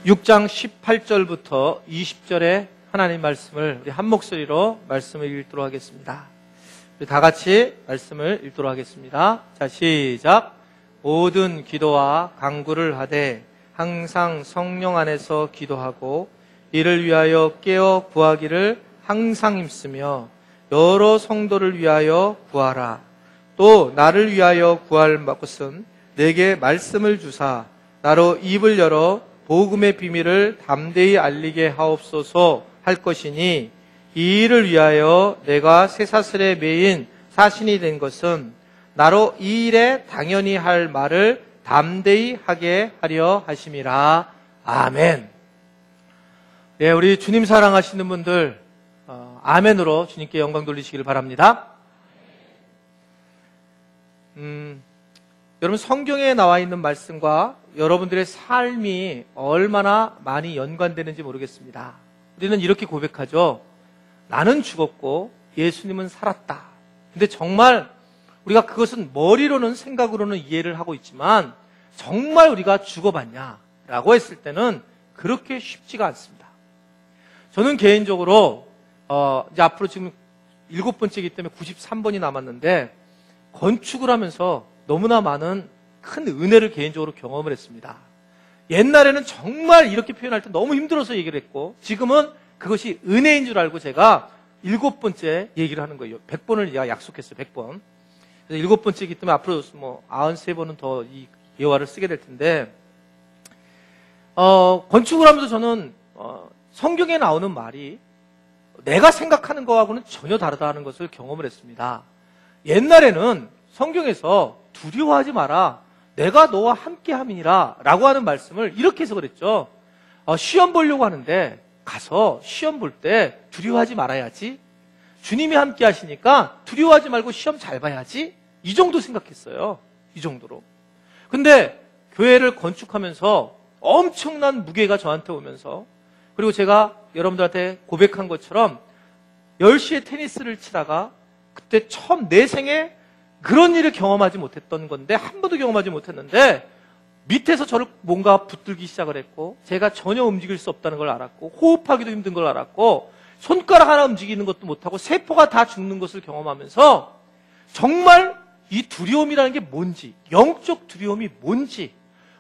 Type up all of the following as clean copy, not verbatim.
6장 18절부터 20절의 하나님 말씀을 우리 한 목소리로 말씀을 읽도록 하겠습니다. 우리 다 같이 말씀을 읽도록 하겠습니다. 자, 시작. 모든 기도와 간구를 하되 항상 성령 안에서 기도하고 이를 위하여 깨어 구하기를 항상 힘쓰며 여러 성도를 위하여 구하라. 또 나를 위하여 구할 것은 내게 말씀을 주사 나로 입을 열어 복음의 비밀을 담대히 알리게 하옵소서 할 것이니 이 일을 위하여 내가 쇠사슬에 매인 사신이 된 것은 나로 이 일에 당연히 할 말을 담대히 하게 하려 하심이라. 아멘. 네, 우리 주님 사랑하시는 분들 아멘으로 주님께 영광 돌리시기를 바랍니다. 여러분, 성경에 나와 있는 말씀과 여러분들의 삶이 얼마나 많이 연관되는지 모르겠습니다. 우리는 이렇게 고백하죠. 나는 죽었고 예수님은 살았다. 근데 정말 우리가 그것은 머리로는 생각으로는 이해를 하고 있지만 정말 우리가 죽어봤냐라고 했을 때는 그렇게 쉽지가 않습니다. 저는 개인적으로 이제 앞으로 지금 7번째이기 때문에 93번이 남았는데 건축을 하면서 너무나 많은 큰 은혜를 개인적으로 경험을 했습니다. 옛날에는 정말 이렇게 표현할 때 너무 힘들어서 얘기를 했고 지금은 그것이 은혜인 줄 알고 제가 7번째 얘기를 하는 거예요. 100번을 제가 약속했어요. 100번. 그래서 7번째이기 때문에 앞으로 93번은 더 이 예화를 쓰게 될 텐데 건축을 하면서 저는 성경에 나오는 말이 내가 생각하는 거하고는 전혀 다르다는 것을 경험을 했습니다. 옛날에는 성경에서 두려워하지 마라. 내가 너와 함께함이니라 라고 하는 말씀을 이렇게 해서 그랬죠. 시험 보려고 하는데 가서 시험 볼 때 두려워하지 말아야지. 주님이 함께 하시니까 두려워하지 말고 시험 잘 봐야지. 이 정도 생각했어요. 이 정도로. 근데 교회를 건축하면서 엄청난 무게가 저한테 오면서 그리고 제가 여러분들한테 고백한 것처럼 10시에 테니스를 치다가 그때 처음 내 생에 그런 일을 경험하지 못했던 건데 한 번도 경험하지 못했는데 밑에서 저를 뭔가 붙들기 시작을 했고 제가 전혀 움직일 수 없다는 걸 알았고 호흡하기도 힘든 걸 알았고 손가락 하나 움직이는 것도 못하고 세포가 다 죽는 것을 경험하면서 정말 이 두려움이라는 게 뭔지 영적 두려움이 뭔지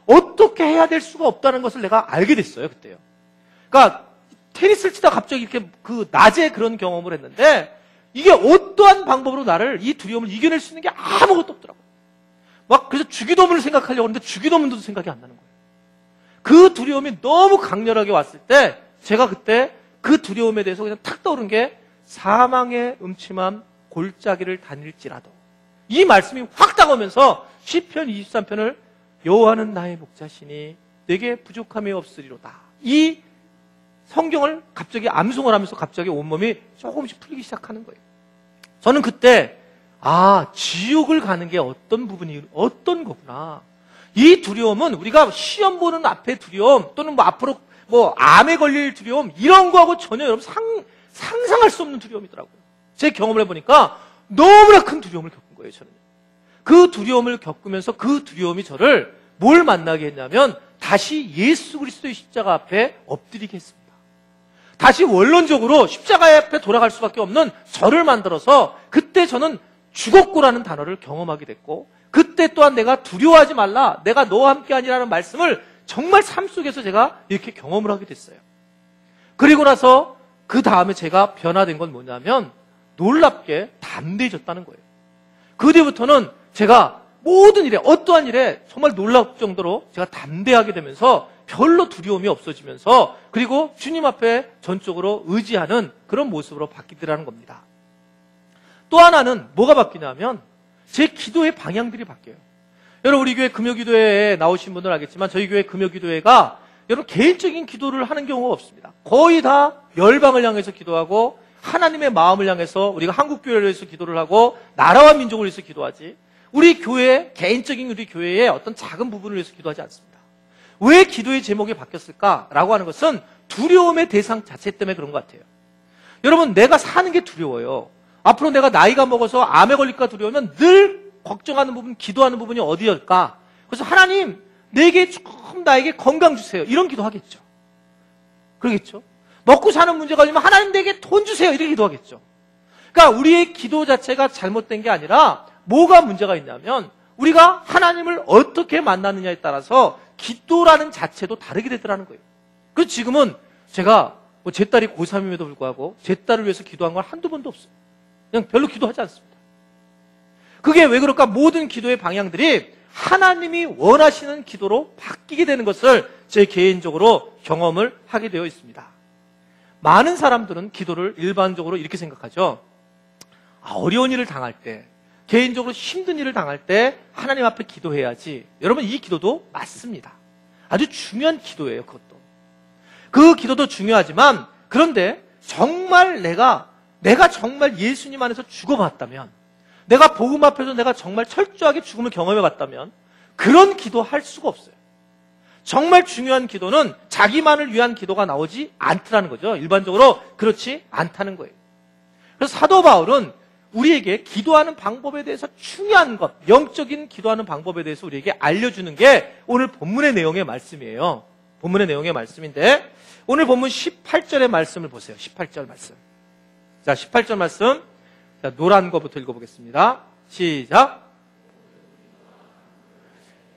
어떻게 해야 될 수가 없다는 것을 내가 알게 됐어요. 그때요. 그러니까 테니스를 치다 갑자기 이렇게 그 낮에 그런 경험을 했는데 이게 어떠한 방법으로 나를 이 두려움을 이겨낼 수 있는 게 아무것도 없더라고요. 막 그래서 주기도문을 생각하려고 하는데 주기도문도 생각이 안 나는 거예요. 그 두려움이 너무 강렬하게 왔을 때 제가 그때 그 두려움에 대해서 그냥 탁 떠오른 게 사망의 음침한 골짜기를 다닐지라도 이 말씀이 확 다가오면서 시편 23편을 여호와는 나의 목자시니 내게 부족함이 없으리로다. 이 성경을 갑자기 암송을 하면서 갑자기 온몸이 조금씩 풀리기 시작하는 거예요. 저는 그때 지옥을 가는 게 어떤 거구나. 이 두려움은 우리가 시험 보는 앞에 두려움 또는 앞으로 암에 걸릴 두려움 이런 거하고 전혀 여러분 상상할 수 없는 두려움이더라고요. 제 경험을 해보니까 너무나 큰 두려움을 겪은 거예요. 저는 그 두려움을 겪으면서 그 두려움이 저를 뭘 만나게 했냐면 다시 예수 그리스도의 십자가 앞에 엎드리게 했습니다. 다시 원론적으로 십자가 앞에 돌아갈 수밖에 없는 저를 만들어서 그때 저는 죽었고라는 단어를 경험하게 됐고 그때 또한 내가 두려워하지 말라 내가 너와 함께하니라는 말씀을 정말 삶 속에서 제가 이렇게 경험을 하게 됐어요. 그리고 나서 그 다음에 제가 변화된 건 뭐냐면 놀랍게 담대해졌다는 거예요. 그 뒤부터는 제가 모든 일에 어떠한 일에 정말 놀라울 정도로 제가 담대하게 되면서 별로 두려움이 없어지면서 그리고 주님 앞에 전적으로 의지하는 그런 모습으로 바뀌더라는 겁니다. 또 하나는 뭐가 바뀌냐면 제 기도의 방향들이 바뀌어요. 여러분 우리 교회 금요기도회에 나오신 분들 알겠지만 저희 교회 금요기도회가 여러분 개인적인 기도를 하는 경우가 없습니다. 거의 다 열방을 향해서 기도하고 하나님의 마음을 향해서 우리가 한국교회를 위해서 기도를 하고 나라와 민족을 위해서 기도하지 우리 교회 개인적인 우리 교회의 어떤 작은 부분을 위해서 기도하지 않습니다. 왜 기도의 제목이 바뀌었을까라고 하는 것은 두려움의 대상 자체 때문에 그런 것 같아요. 여러분 내가 사는 게 두려워요. 앞으로 내가 나이가 먹어서 암에 걸릴까 두려우면 늘 걱정하는 부분, 기도하는 부분이 어디일까? 그래서 하나님 내게 조금 나에게 건강 주세요. 이런 기도하겠죠. 그러겠죠. 먹고 사는 문제가 걸리면 하나님 내게 돈 주세요. 이렇게 기도하겠죠. 그러니까 우리의 기도 자체가 잘못된 게 아니라 뭐가 문제가 있냐면 우리가 하나님을 어떻게 만나느냐에 따라서 기도라는 자체도 다르게 되더라는 거예요. 그래서 지금은 제가 제 딸이 고3임에도 불구하고 제 딸을 위해서 기도한 건 한두 번도 없어요. 그냥 별로 기도하지 않습니다. 그게 왜 그럴까? 모든 기도의 방향들이 하나님이 원하시는 기도로 바뀌게 되는 것을 제 개인적으로 경험을 하게 되어 있습니다. 많은 사람들은 기도를 일반적으로 이렇게 생각하죠. 어려운 일을 당할 때, 개인적으로 힘든 일을 당할 때 하나님 앞에 기도해야지. 여러분, 이 기도도 맞습니다. 아주 중요한 기도예요, 그것도. 그 기도도 중요하지만, 그런데 정말 내가 정말 예수님 안에서 죽어봤다면, 내가 복음 앞에서 내가 정말 철저하게 죽음을 경험해봤다면 그런 기도 할 수가 없어요. 정말 중요한 기도는 자기만을 위한 기도가 나오지 않더라는 거죠. 일반적으로 그렇지 않다는 거예요. 그래서 사도 바울은 우리에게 기도하는 방법에 대해서 중요한 것, 영적인 기도하는 방법에 대해서 우리에게 알려주는 게 오늘 본문의 내용의 말씀이에요. 본문의 내용의 말씀인데 오늘 본문 18절의 말씀을 보세요. 18절 말씀. 자, 18절 말씀. 자, 노란 거부터 읽어보겠습니다. 시작.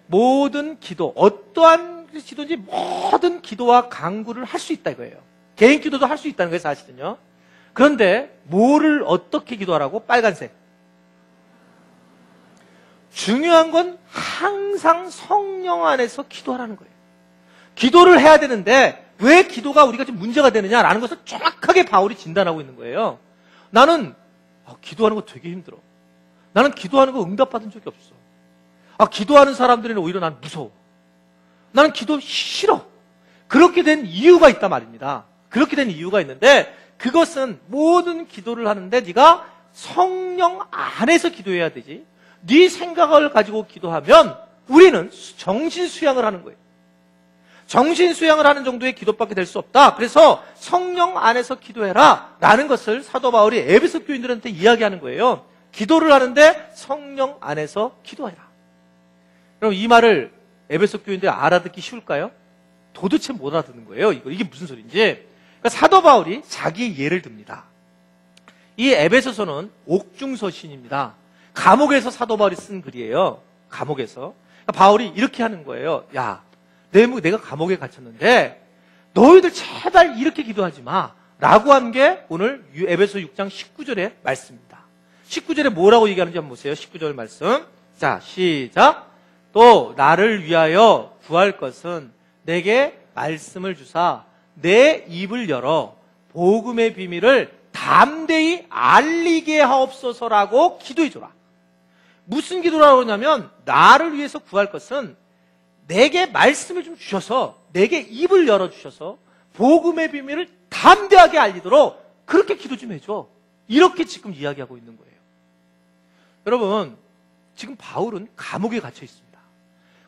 모든 기도, 어떠한 기도인지 모든 기도와 간구를 할 수 있다 이거예요. 개인 기도도 할 수 있다는 거예요, 사실은요. 그런데 뭐를 어떻게 기도하라고? 빨간색. 중요한 건 항상 성령 안에서 기도하라는 거예요. 기도를 해야 되는데 왜 기도가 우리가 지금 문제가 되느냐라는 것을 정확하게 바울이 진단하고 있는 거예요. 나는 기도하는 거 되게 힘들어. 나는 기도하는 거 응답받은 적이 없어. 기도하는 사람들은 오히려 난 무서워. 나는 기도 싫어. 그렇게 된 이유가 있단 말입니다. 그렇게 된 이유가 있는데 그것은 모든 기도를 하는데 네가 성령 안에서 기도해야 되지. 네 생각을 가지고 기도하면 우리는 정신 수양을 하는 거예요. 정신 수양을 하는 정도의 기도밖에 될 수 없다. 그래서 성령 안에서 기도해라 라는 것을 사도 바울이 에베소 교인들한테 이야기하는 거예요. 기도를 하는데 성령 안에서 기도해라. 그럼 이 말을 에베소 교인들이 알아듣기 쉬울까요? 도대체 못 알아듣는 거예요. 이게 무슨 소리인지. 그러니까 사도 바울이 자기 예를 듭니다. 이 에베소서는 옥중서신입니다. 감옥에서 사도 바울이 쓴 글이에요. 감옥에서. 그러니까 바울이 이렇게 하는 거예요. 야, 내가 감옥에 갇혔는데 너희들 제발 이렇게 기도하지 마 라고 한 게 오늘 에베소 6장 19절의 말씀입니다. 19절에 뭐라고 얘기하는지 한번 보세요. 19절 말씀. 자, 시작. 또 나를 위하여 구할 것은 내게 말씀을 주사 내 입을 열어 복음의 비밀을 담대히 알리게 하옵소서라고 기도해줘라. 무슨 기도라고 하냐면 나를 위해서 구할 것은 내게 말씀을 좀 주셔서 내게 입을 열어주셔서 복음의 비밀을 담대하게 알리도록 그렇게 기도 좀 해줘. 이렇게 지금 이야기하고 있는 거예요. 여러분, 지금 바울은 감옥에 갇혀 있습니다.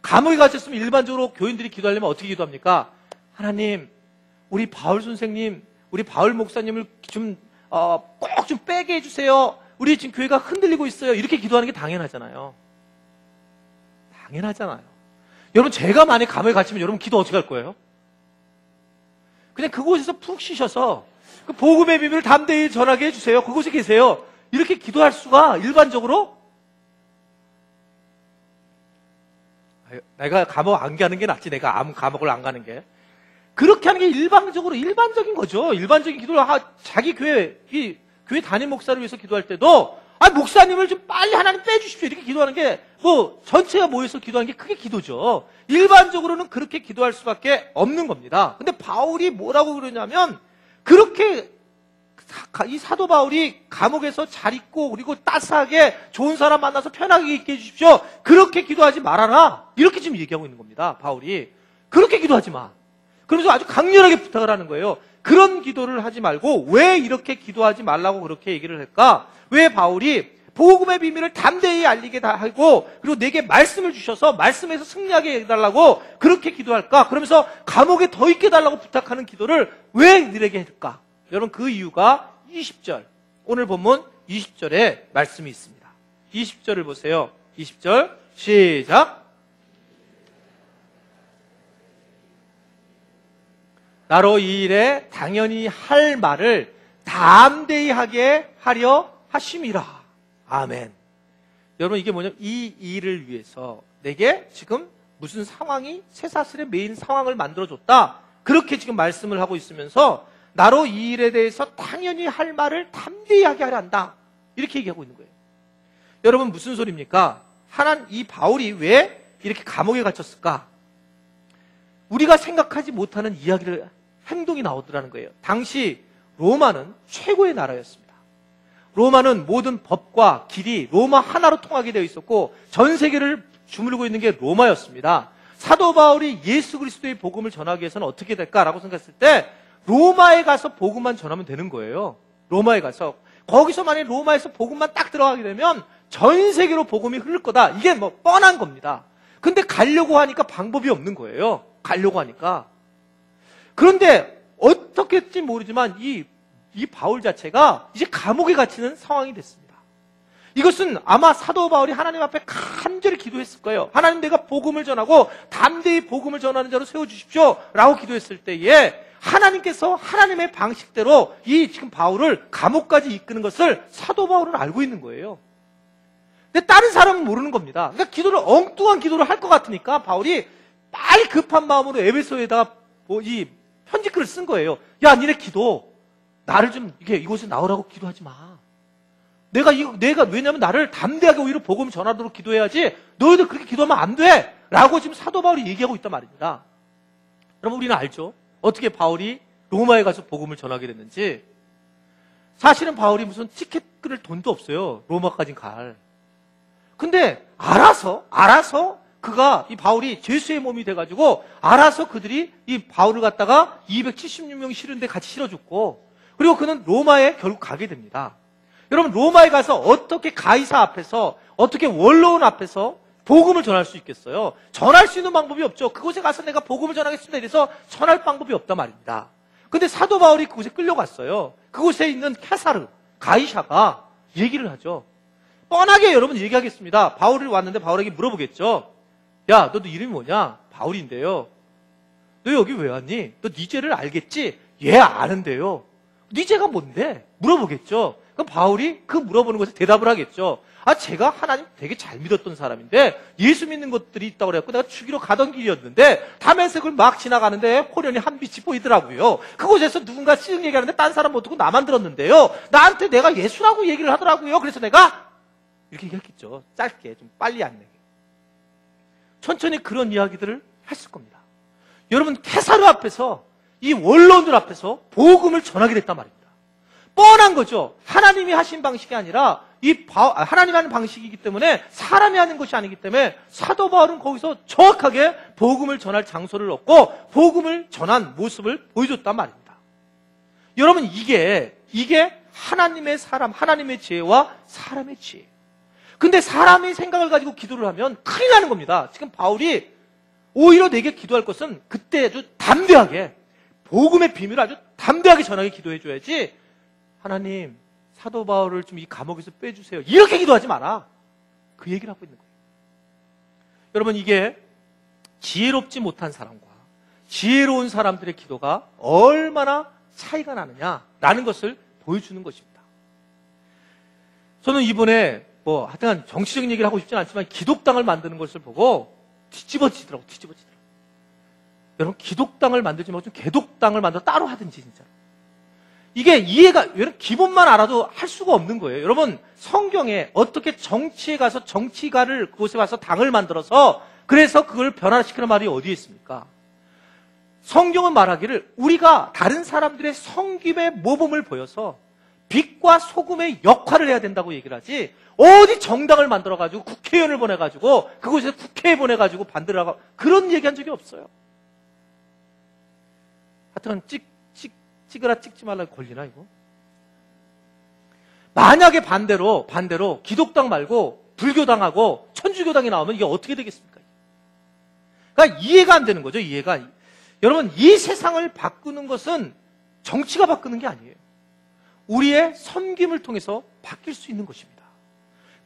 감옥에 갇혔으면 일반적으로 교인들이 기도하려면 어떻게 기도합니까? 하나님, 우리 바울 선생님, 우리 바울 목사님을 꼭 좀 빼게 해주세요. 우리 지금 교회가 흔들리고 있어요. 이렇게 기도하는 게 당연하잖아요. 당연하잖아요. 여러분, 제가 만약에 감옥에 갇히면 여러분 기도 어떻게 할 거예요? 그냥 그곳에서 푹 쉬셔서 그 복음의 비밀을 담대히 전하게 해주세요. 그곳에 계세요. 이렇게 기도할 수가 일반적으로 내가 감옥 안 가는 게 낫지. 내가 아무 감옥을 안 가는 게. 그렇게 하는 게 일반적인 거죠. 일반적인 기도를 자기 교회 담임 목사를 위해서 기도할 때도 목사님을 좀 빨리 하나님 빼주십시오. 이렇게 기도하는 게 전체가 모여서 기도하는 게 그게 기도죠. 일반적으로는 그렇게 기도할 수밖에 없는 겁니다. 근데 바울이 뭐라고 그러냐면 그렇게 이 사도 바울이 감옥에서 잘 있고 그리고 따스하게 좋은 사람 만나서 편하게 있게 해주십시오. 그렇게 기도하지 말아라. 이렇게 지금 얘기하고 있는 겁니다. 바울이. 그렇게 기도하지 마. 그러면서 아주 강렬하게 부탁을 하는 거예요. 그런 기도를 하지 말고 왜 이렇게 기도하지 말라고 그렇게 얘기를 할까? 왜 바울이 복음의 비밀을 담대히 알리게 하고 그리고 내게 말씀을 주셔서 말씀에서 승리하게 해달라고 그렇게 기도할까? 그러면서 감옥에 더 있게 해달라고 부탁하는 기도를 왜 너에게 할까? 여러분, 그 이유가 20절, 오늘 본문 20절에 말씀이 있습니다. 20절을 보세요. 20절 시작. 나로 이 일에 당연히 할 말을 담대히 하게 하려 하심이라. 아멘. 여러분, 이게 뭐냐면 이 일을 위해서 내게 지금 무슨 상황이 쇠사슬에 매인 상황을 만들어줬다, 그렇게 지금 말씀을 하고 있으면서 나로 이 일에 대해서 당연히 할 말을 담대히 하게 하려 한다, 이렇게 얘기하고 있는 거예요. 여러분, 무슨 소리입니까? 이 바울이 왜 이렇게 감옥에 갇혔을까? 우리가 생각하지 못하는 행동이 나오더라는 거예요. 당시 로마는 최고의 나라였습니다. 로마는 모든 법과 길이 로마 하나로 통하게 되어 있었고 전 세계를 주물르고 있는 게 로마였습니다. 사도 바울이 예수 그리스도의 복음을 전하기 위해서는 어떻게 될까라고 생각했을 때 로마에 가서 복음만 전하면 되는 거예요. 로마에 가서. 거기서 만약에 로마에서 복음만 딱 들어가게 되면 전 세계로 복음이 흐를 거다. 이게 뭐 뻔한 겁니다. 근데 가려고 하니까 방법이 없는 거예요. 가려고 하니까. 그런데 어떻게 될지 모르지만 이 바울 자체가 이제 감옥에 갇히는 상황이 됐습니다. 이것은 아마 사도 바울이 하나님 앞에 간절히 기도했을 거예요. 하나님, 내가 복음을 전하고 담대히 복음을 전하는 자로 세워주십시오 라고 기도했을 때에 하나님께서 하나님의 방식대로 이 지금 바울을 감옥까지 이끄는 것을 사도 바울은 알고 있는 거예요. 근데 다른 사람은 모르는 겁니다. 그러니까 엉뚱한 기도를 할 것 같으니까 바울이 빨리 급한 마음으로 에베소에다가 이 편지글을 쓴 거예요. 야, 니네 기도, 나를 좀 이곳에 나오라고 기도하지 마. 내가 왜냐면 나를 담대하게 오히려 복음 전하도록 기도해야지, 너희들 그렇게 기도하면 안 돼! 라고 지금 사도 바울이 얘기하고 있단 말입니다. 여러분, 우리는 알죠? 어떻게 바울이 로마에 가서 복음을 전하게 됐는지. 사실은 바울이 무슨 티켓 끊을 돈도 없어요. 로마까지 갈. 근데 알아서 이 바울이 죄수의 몸이 돼가지고 알아서 그들이 이 바울을 갖다가 276명 실은데 같이 실어줬고, 그리고 그는 로마에 결국 가게 됩니다. 여러분, 로마에 가서 어떻게 가이사 앞에서, 어떻게 원로원 앞에서 복음을 전할 수 있겠어요? 전할 수 있는 방법이 없죠. 그곳에 가서 내가 복음을 전하겠습니다 이래서 전할 방법이 없단 말입니다. 근데 사도 바울이 그곳에 끌려갔어요. 그곳에 있는 케사르, 가이사가 얘기를 하죠. 뻔하게 여러분 얘기하겠습니다. 바울이 왔는데 바울에게 물어보겠죠. 야, 너도 이름이 뭐냐? 바울인데요. 너 여기 왜 왔니? 너 네 죄를 알겠지? 예, 아는데요. 네 죄가 뭔데? 물어보겠죠. 그럼 바울이 그 물어보는 것에 대답을 하겠죠. 제가 하나님 되게 잘 믿었던 사람인데 예수 믿는 것들이 있다고 그래갖고 내가 죽이러 가던 길이었는데 담에색을 막 지나가는데 호련히 한 빛이 보이더라고요. 그곳에서 누군가 찌릉 얘기하는데 딴 사람 못 듣고 나만 들었는데요. 나한테 내가 예수라고 얘기를 하더라고요. 그래서 내가 이렇게 얘기했겠죠. 짧게, 좀 빨리 안 내게. 천천히 그런 이야기들을 했을 겁니다. 여러분, 케사르 앞에서, 이 원로원들 앞에서 복음을 전하게 됐단 말입니다. 뻔한 거죠. 하나님이 하신 방식이 아니라 하나님이 하는 방식이기 때문에, 사람이 하는 것이 아니기 때문에 사도 바울은 거기서 정확하게 복음을 전할 장소를 얻고 복음을 전한 모습을 보여줬단 말입니다. 여러분, 이게 하나님의 사람, 하나님의 지혜와 사람의 지혜. 근데 사람의 생각을 가지고 기도를 하면 큰일 나는 겁니다. 지금 바울이 오히려 내게 기도할 것은 그때 아주 담대하게, 복음의 비밀을 아주 담대하게 전하게 기도해줘야지, 하나님, 사도 바울을 좀 이 감옥에서 빼주세요, 이렇게 기도하지 마라. 그 얘기를 하고 있는 거예요. 여러분, 이게 지혜롭지 못한 사람과 지혜로운 사람들의 기도가 얼마나 차이가 나느냐라는 것을 보여주는 것입니다. 저는 이번에 하여튼 정치적인 얘기를 하고 싶지는 않지만 기독당을 만드는 것을 보고 뒤집어지더라고. 여러분, 기독당을 만들지 말고 좀 개독당을 만들어 따로 하든지, 진짜. 이게 여러분, 기본만 알아도 할 수가 없는 거예요. 여러분, 성경에 어떻게 정치에 가서 정치가를 그곳에 가서 당을 만들어서 그래서 그걸 변화시키는 말이 어디에 있습니까? 성경은 말하기를 우리가 다른 사람들의 성김의 모범을 보여서 빛과 소금의 역할을 해야 된다고 얘기를 하지, 어디 정당을 만들어가지고 국회의원을 보내가지고 그곳에서 국회에 보내가지고 반대라고 그런 얘기한 적이 없어요. 하여튼 찍으라 찍지 말라 걸리나 이거? 만약에 반대로 기독당 말고 불교당하고 천주교당이 나오면 이게 어떻게 되겠습니까? 그러니까 이해가 안 되는 거죠. 여러분, 이 세상을 바꾸는 것은 정치가 바꾸는 게 아니에요. 우리의 섬김을 통해서 바뀔 수 있는 것입니다.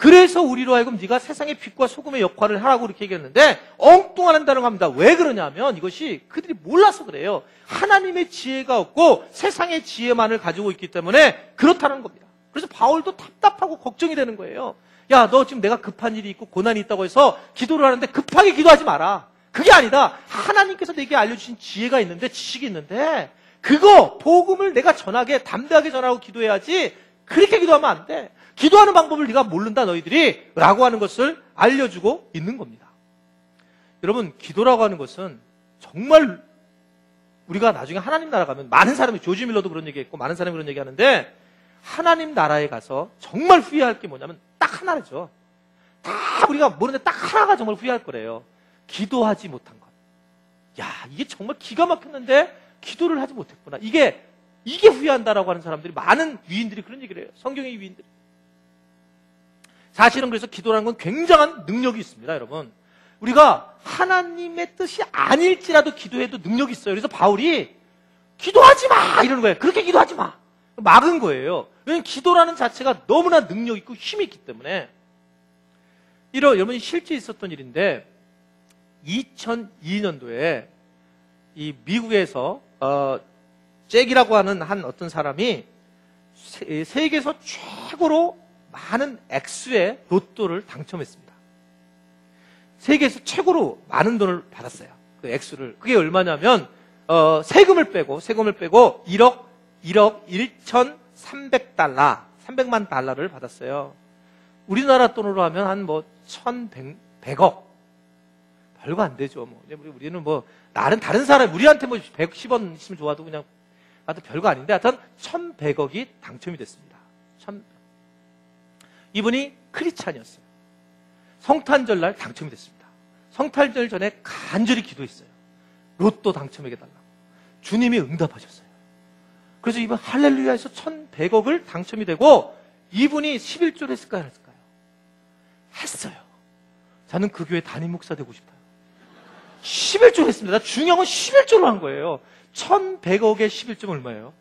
그래서 우리로 하여금 네가 세상의 빛과 소금의 역할을 하라고 이렇게 얘기했는데 엉뚱한 단어가 합니다. 왜 그러냐면 이것이 그들이 몰라서 그래요. 하나님의 지혜가 없고 세상의 지혜만을 가지고 있기 때문에 그렇다는 겁니다. 그래서 바울도 답답하고 걱정이 되는 거예요. 야, 너 지금 내가 급한 일이 있고 고난이 있다고 해서 기도를 하는데 급하게 기도하지 마라. 그게 아니다. 하나님께서 내게 알려주신 지혜가 있는데, 지식이 있는데, 그거 복음을 내가 전하게 담대하게 전하고 기도해야지. 그렇게 기도하면 안 돼. 기도하는 방법을 네가 모른다 너희들이 라고 하는 것을 알려주고 있는 겁니다. 여러분, 기도라고 하는 것은 정말 우리가 나중에 하나님 나라 가면 많은 사람이, 조지 밀러도 그런 얘기했고 많은 사람이 그런 얘기하는데, 하나님 나라에 가서 정말 후회할 게 뭐냐면 딱 하나죠. 다 우리가 모르는데 딱 하나가 정말 후회할 거래요. 기도하지 못한 것. 야, 이게 정말 기가 막혔는데 기도를 하지 못했구나. 이게 후회한다라고 하는 사람들이, 많은 위인들이 그런 얘기를 해요. 성경의 위인들이. 사실은 그래서 기도라는 건 굉장한 능력이 있습니다, 여러분. 우리가 하나님의 뜻이 아닐지라도 기도해도 능력이 있어요. 그래서 바울이 기도하지 마! 이러는 거예요. 그렇게 기도하지 마! 막은 거예요. 왜냐하면 기도라는 자체가 너무나 능력 있고 힘이 있기 때문에. 여러분이 실제 있었던 일인데 2002년도에 이 미국에서 잭이라고 하는 한 어떤 사람이 세계에서 최고로 많은 액수의 로또를 당첨했습니다. 세계에서 최고로 많은 돈을 받았어요. 그 액수를. 그게 얼마냐면 세금을 빼고 1억 1,300달러, 300만 달러를 받았어요. 우리나라 돈으로 하면 한 1,100억. 별거 안 되죠. 우리는 다른 사람, 우리한테 110원 있으면 좋아도 그냥, 별거 아닌데, 하여튼 1,100억이 당첨이 됐습니다. 이분이 크리스찬이었어요. 성탄절날 당첨이 됐습니다. 성탄절 전에 간절히 기도했어요. 로또 당첨해달라고. 주님이 응답하셨어요. 그래서 이분 할렐루야에서 1,100억을 당첨이 되고, 이분이 11조를 했을까요? 안 했을까요? 했어요. 저는 그 교회 담임 목사 되고 싶어요. 11조를 했습니다. 중요한 건 11조를 한 거예요. 1,100억에 11조면 얼마예요?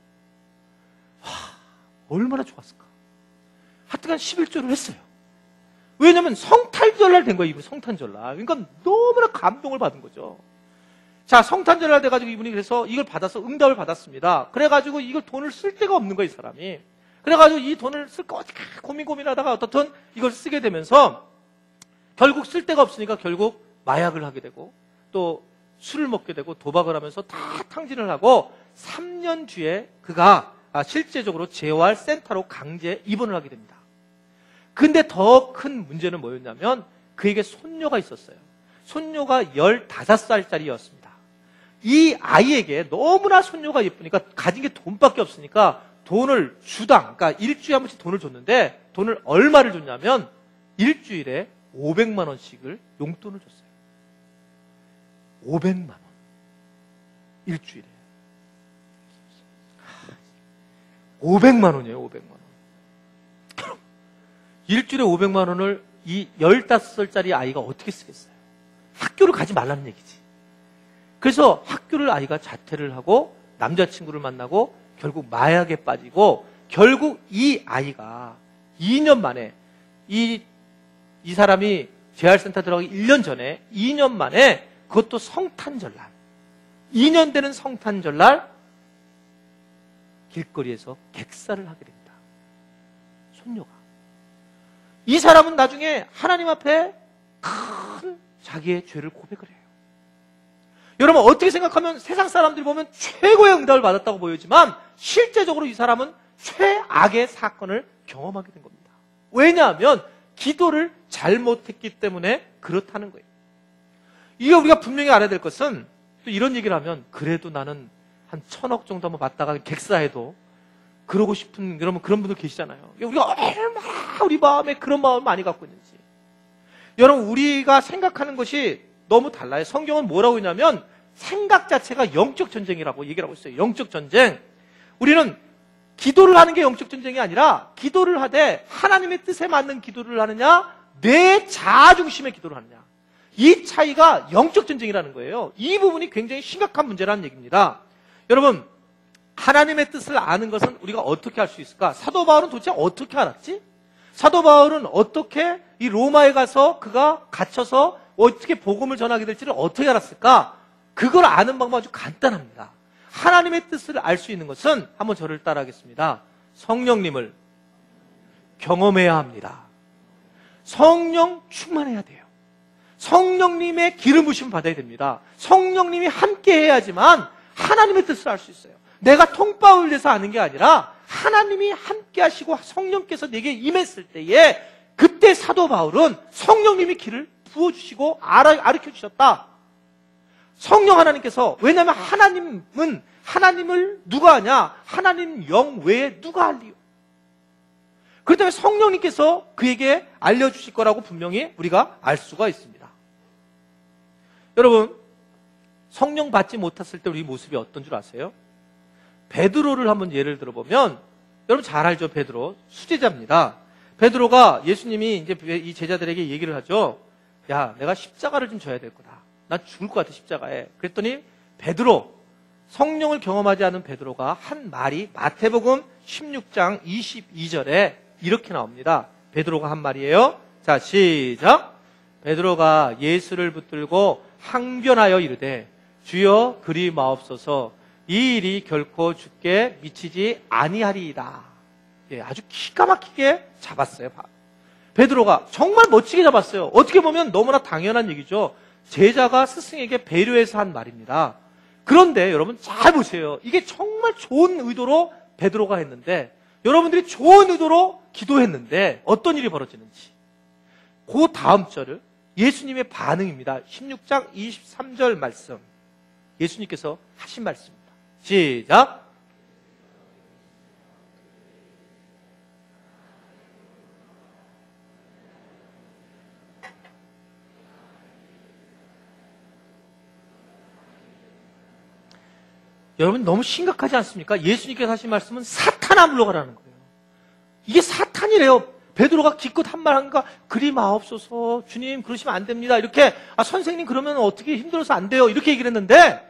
얼마나 좋았을까? 하여튼간 11조를 했어요. 왜냐면 성탄절날 된 거예요. 이분 성탄절날. 그러니까 너무나 감동을 받은 거죠. 자, 성탄절날 돼가지고 이분이 그래서 이걸 받아서 응답을 받았습니다. 그래가지고 이걸 돈을 쓸 데가 없는 거예요, 이 사람이. 그래가지고 이 돈을 쓸까 어떻게 고민하다가 어떻든 이걸 쓰게 되면서 결국 쓸 데가 없으니까 결국 마약을 하게 되고 또 술을 먹게 되고 도박을 하면서 다 탕진을 하고 3년 뒤에 그가 실제적으로 재활센터로 강제 입원을 하게 됩니다. 근데 더 큰 문제는 뭐였냐면 그에게 손녀가 있었어요. 손녀가 15살짜리였습니다. 이 아이에게 너무나 손녀가 예쁘니까 가진 게 돈밖에 없으니까 돈을 주당, 그러니까 일주일에 한 번씩 돈을 줬는데 돈을 얼마를 줬냐면 일주일에 500만 원씩을 용돈을 줬어요. 500만 원. 일주일에. 500만 원이에요, 500만 원. 일주일에 500만 원을 이 15살짜리 아이가 어떻게 쓰겠어요? 학교를 가지 말라는 얘기지. 그래서 학교를 아이가 자퇴를 하고 남자친구를 만나고 결국 마약에 빠지고 결국 이 아이가 2년 만에 이 사람이 재활센터 들어가기 1년 전에 2년 만에 그것도 성탄절날 2년 되는 성탄절날 길거리에서 객사를 하게 됩니다. 손녀가. 이 사람은 나중에 하나님 앞에 큰 자기의 죄를 고백을 해요. 여러분 어떻게 생각하면 세상 사람들이 보면 최고의 응답을 받았다고 보이지만 실제적으로 이 사람은 최악의 사건을 경험하게 된 겁니다. 왜냐하면 기도를 잘못했기 때문에 그렇다는 거예요. 이게 우리가 분명히 알아야 될 것은 또 이런 얘기를 하면 그래도 나는 한 1,000억 정도 한번 받다가 객사해도 그러고 싶은 그런 분들 계시잖아요. 우리가 얼마나 우리 마음에 그런 마음을 많이 갖고 있는지. 여러분 우리가 생각하는 것이 너무 달라요. 성경은 뭐라고 했냐면 생각 자체가 영적 전쟁이라고 얘기를 하고 있어요. 영적 전쟁. 우리는 기도를 하는 게 영적 전쟁이 아니라 기도를 하되 하나님의 뜻에 맞는 기도를 하느냐 내 자아 중심의 기도를 하느냐. 이 차이가 영적 전쟁이라는 거예요. 이 부분이 굉장히 심각한 문제라는 얘기입니다. 여러분 하나님의 뜻을 아는 것은 우리가 어떻게 할 수 있을까? 사도 바울은 도대체 어떻게 알았지? 사도 바울은 어떻게 이 로마에 가서 그가 갇혀서 어떻게 복음을 전하게 될지를 어떻게 알았을까? 그걸 아는 방법은 아주 간단합니다. 하나님의 뜻을 알 수 있는 것은, 한번 저를 따라하겠습니다. 성령님을 경험해야 합니다. 성령 충만해야 돼요. 성령님의 기름 부심을 받아야 됩니다. 성령님이 함께 해야지만 하나님의 뜻을 알 수 있어요. 내가 통바울 돼서 아는 게 아니라 하나님이 함께 하시고 성령께서 내게 임했을 때에, 그때 사도 바울은 성령님이 길을 부어주시고 가르쳐 주셨다. 성령 하나님께서, 왜냐하면 하나님을 누가 하냐? 하나님 영 외에 누가 알리요? 그렇기 때문에 성령님께서 그에게 알려주실 거라고 분명히 우리가 알 수가 있습니다. 여러분, 성령 받지 못했을 때 우리 모습이 어떤 줄 아세요? 베드로를 한번 예를 들어보면, 여러분 잘 알죠? 베드로 수제자입니다. 베드로가, 예수님이 이제 이 제자들에게 얘기를 하죠. 야, 내가 십자가를 좀 져야 될 거다. 난 죽을 것 같아, 십자가에. 그랬더니 베드로, 성령을 경험하지 않은 베드로가 한 말이 마태복음 16장 22절에 이렇게 나옵니다. 베드로가 한 말이에요. 자, 시작. 베드로가 예수를 붙들고 항변하여 이르되, 주여 그리 마옵소서, 이 일이 결코 주께 미치지 아니하리이다. 예, 아주 기가 막히게 잡았어요. 베드로가 정말 멋지게 잡았어요. 어떻게 보면 너무나 당연한 얘기죠. 제자가 스승에게 배려해서 한 말입니다. 그런데 여러분 잘 보세요. 이게 정말 좋은 의도로 베드로가 했는데, 여러분들이 좋은 의도로 기도했는데 어떤 일이 벌어지는지, 그 다음 절을 예수님의 반응입니다. 16장 23절 말씀, 예수님께서 하신 말씀입니다. 시작. 여러분 너무 심각하지 않습니까? 예수님께서 하신 말씀은 사탄아 물러가라는 거예요. 이게 사탄이래요. 베드로가 기껏 한 말 하니까, 그리 마옵소서, 주님 그러시면 안 됩니다. 이렇게, 선생님 그러면 어떻게 힘들어서 안 돼요. 이렇게 얘기를 했는데,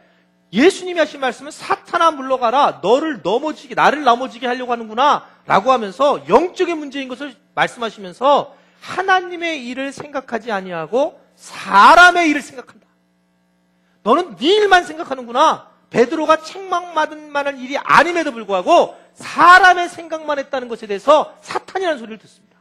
예수님이 하신 말씀은 사탄아 물러가라. 나를 넘어지게 하려고 하는구나 라고 하면서 영적인 문제인 것을 말씀하시면서, 하나님의 일을 생각하지 아니하고 사람의 일을 생각한다. 너는 네 일만 생각하는구나. 베드로가 책망받은 만한 일이 아님에도 불구하고 사람의 생각만 했다는 것에 대해서 사탄이라는 소리를 듣습니다.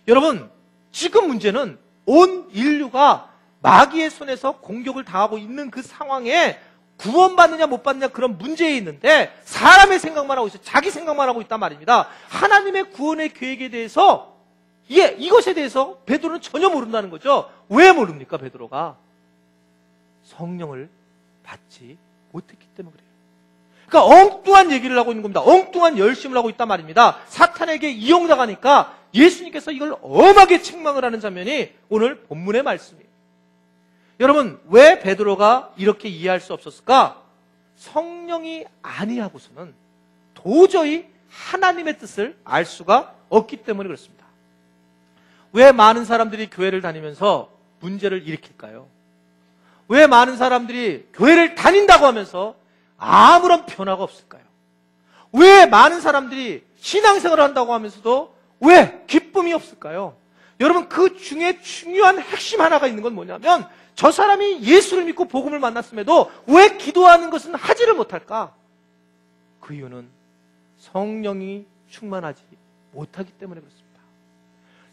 여러분, 지금 문제는 온 인류가 마귀의 손에서 공격을 당하고 있는 그 상황에 구원받느냐 못 받느냐 그런 문제에 있는데, 사람의 생각만 하고 있어요. 자기 생각만 하고 있단 말입니다. 하나님의 구원의 계획에 대해서, 이것에 대해서 베드로는 전혀 모른다는 거죠. 왜 모릅니까? 베드로가 성령을 받지 못했기 때문에 그래요. 그러니까 엉뚱한 얘기를 하고 있는 겁니다. 엉뚱한 열심을 하고 있단 말입니다. 사탄에게 이용당하니까 예수님께서 이걸 엄하게 책망을 하는 장면이 오늘 본문의 말씀이에요. 여러분, 왜 베드로가 이렇게 이해할 수 없었을까? 성령이 아니하고서는 도저히 하나님의 뜻을 알 수가 없기 때문에 그렇습니다. 왜 많은 사람들이 교회를 다니면서 문제를 일으킬까요? 왜 많은 사람들이 교회를 다닌다고 하면서 아무런 변화가 없을까요? 왜 많은 사람들이 신앙생활을 한다고 하면서도 왜 기쁨이 없을까요? 여러분, 그 중에 중요한 핵심 하나가 있는 건 뭐냐면, 저 사람이 예수를 믿고 복음을 만났음에도 왜 기도하는 것은 하지를 못할까? 그 이유는 성령이 충만하지 못하기 때문에 그렇습니다.